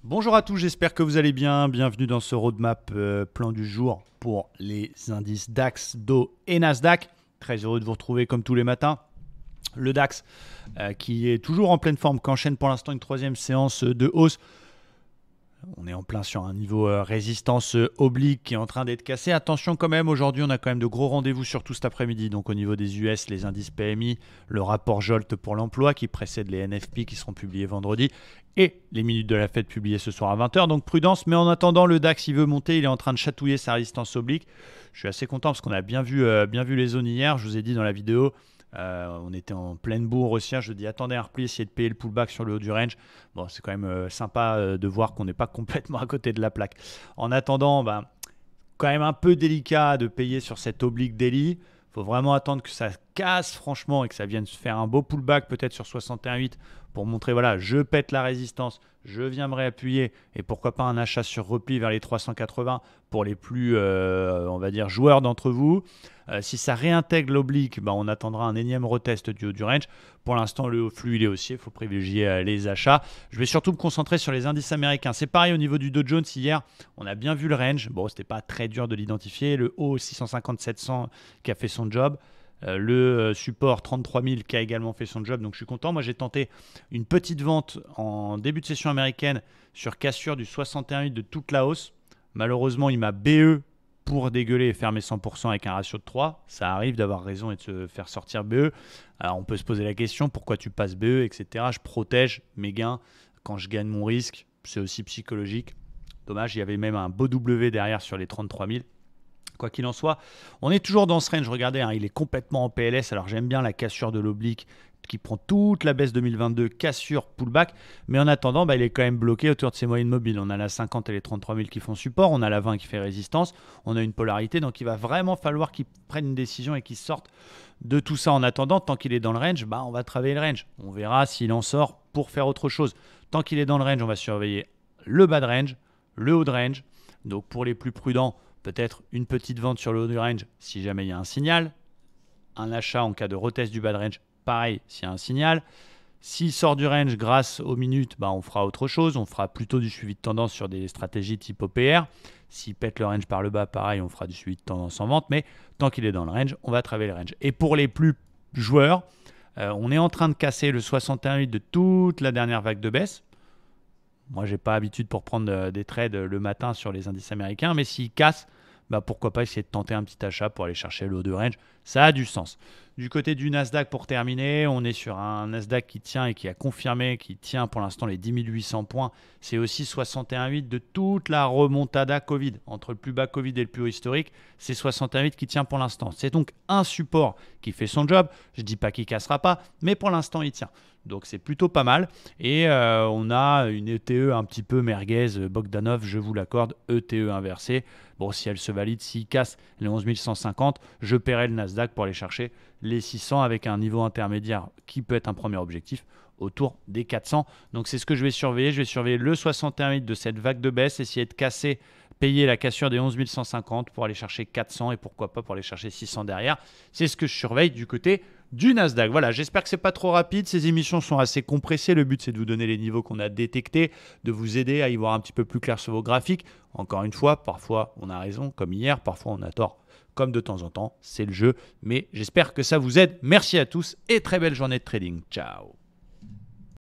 Bonjour à tous, j'espère que vous allez bien. Bienvenue dans ce roadmap plan du jour pour les indices DAX, Dow et Nasdaq. Très heureux de vous retrouver comme tous les matins. Le DAX qui est toujours en pleine forme, qu'enchaîne pour l'instant une troisième séance de hausse. On est en plein sur un niveau résistance oblique qui est en train d'être cassé. Attention quand même, aujourd'hui on a quand même de gros rendez-vous, surtout cet après-midi. Donc au niveau des US, les indices PMI, le rapport Jolt pour l'emploi qui précède les NFP qui seront publiés vendredi et les minutes de la Fed publiées ce soir à 20h. Donc prudence, mais en attendant le DAX il veut monter, il est en train de chatouiller sa résistance oblique. Je suis assez content parce qu'on a bien vu les zones hier, je vous ai dit dans la vidéo. On était en pleine bourre haussière. Je dis attendez un repli, essayez de payer le pullback sur le haut du range. Bon, c'est quand même sympa de voir qu'on n'est pas complètement à côté de la plaque. En attendant, quand même un peu délicat de payer sur cette oblique daily. Il faut vraiment attendre que ça casse franchement et que ça vienne se faire un beau pullback peut-être sur 61,8 pour montrer voilà, je pète la résistance, je viens me réappuyer et pourquoi pas un achat sur repli vers les 380 pour les plus on va dire joueurs d'entre vous. Si ça réintègre l'oblique, on attendra un énième retest du haut du range. Pour l'instant, le flux il est haussier, il faut privilégier les achats. Je vais surtout me concentrer sur les indices américains. C'est pareil au niveau du Dow Jones hier, on a bien vu le range. Bon, c'était pas très dur de l'identifier. Le haut 650-700 qui a fait son job. Le support 33 000 qui a également fait son job, donc je suis content. Moi j'ai tenté une petite vente en début de session américaine sur cassure du 61,8 de toute la hausse. Malheureusement il m'a BE pour dégueuler et fermer 100% avec un ratio de 3. Ça arrive d'avoir raison et de se faire sortir BE. Alors on peut se poser la question, pourquoi tu passes BE, etc. Je protège mes gains quand je gagne mon risque, c'est aussi psychologique. Dommage, il y avait même un beau W derrière sur les 33 000. Quoi qu'il en soit, on est toujours dans ce range. Regardez, il est complètement en PLS. Alors j'aime bien la cassure de l'oblique qui prend toute la baisse 2022, cassure, pullback. Mais en attendant, il est quand même bloqué autour de ses moyennes mobiles. On a la 50 et les 33 000 qui font support. On a la 20 qui fait résistance. On a une polarité. Donc il va vraiment falloir qu'il prenne une décision et qu'il sorte de tout ça. En attendant, tant qu'il est dans le range, on va travailler le range. On verra s'il en sort pour faire autre chose. Tant qu'il est dans le range, on va surveiller le bas de range, le haut de range. Donc pour les plus prudents, peut-être une petite vente sur le haut du range si jamais il y a un signal. Un achat en cas de retest du bas de range, pareil s'il y a un signal. S'il sort du range grâce aux minutes, on fera autre chose. On fera plutôt du suivi de tendance sur des stratégies type OPR. S'il pète le range par le bas, pareil, on fera du suivi de tendance en vente. Mais tant qu'il est dans le range, on va travailler le range. Et pour les plus joueurs, on est en train de casser le 61,8 de toute la dernière vague de baisse. Moi, je n'ai pas l'habitude pour prendre des trades le matin sur les indices américains, mais s'il casse, pourquoi pas essayer de tenter un petit achat pour aller chercher le haut de range. Ça a du sens. Du côté du Nasdaq, pour terminer, on est sur un Nasdaq qui tient et qui a confirmé, qui tient pour l'instant les 10 800 points. C'est aussi 61,8 de toute la remontada Covid. Entre le plus bas Covid et le plus haut historique, c'est 61,8 qui tient pour l'instant. C'est donc un support qui fait son job. Je ne dis pas qu'il ne cassera pas, mais pour l'instant, il tient. Donc c'est plutôt pas mal. Et on a une ETE un petit peu merguez, Bogdanov, je vous l'accorde, ETE inversée. Bon, si elle se valide, s'il casse les 11 150, je paierai le Nasdaq pour aller chercher les 600 avec un niveau intermédiaire qui peut être un premier objectif autour des 400. Donc c'est ce que je vais surveiller. Je vais surveiller le 61,8 de cette vague de baisse, essayer de casser, payer la cassure des 11 150 pour aller chercher 400 et pourquoi pas pour aller chercher 600 derrière. C'est ce que je surveille du côté du Nasdaq. Voilà, j'espère que c'est pas trop rapide. Ces émissions sont assez compressées. Le but, c'est de vous donner les niveaux qu'on a détectés, de vous aider à y voir un petit peu plus clair sur vos graphiques. Encore une fois, parfois on a raison, comme hier, parfois on a tort, comme de temps en temps. C'est le jeu, mais j'espère que ça vous aide. Merci à tous et très belle journée de trading. Ciao.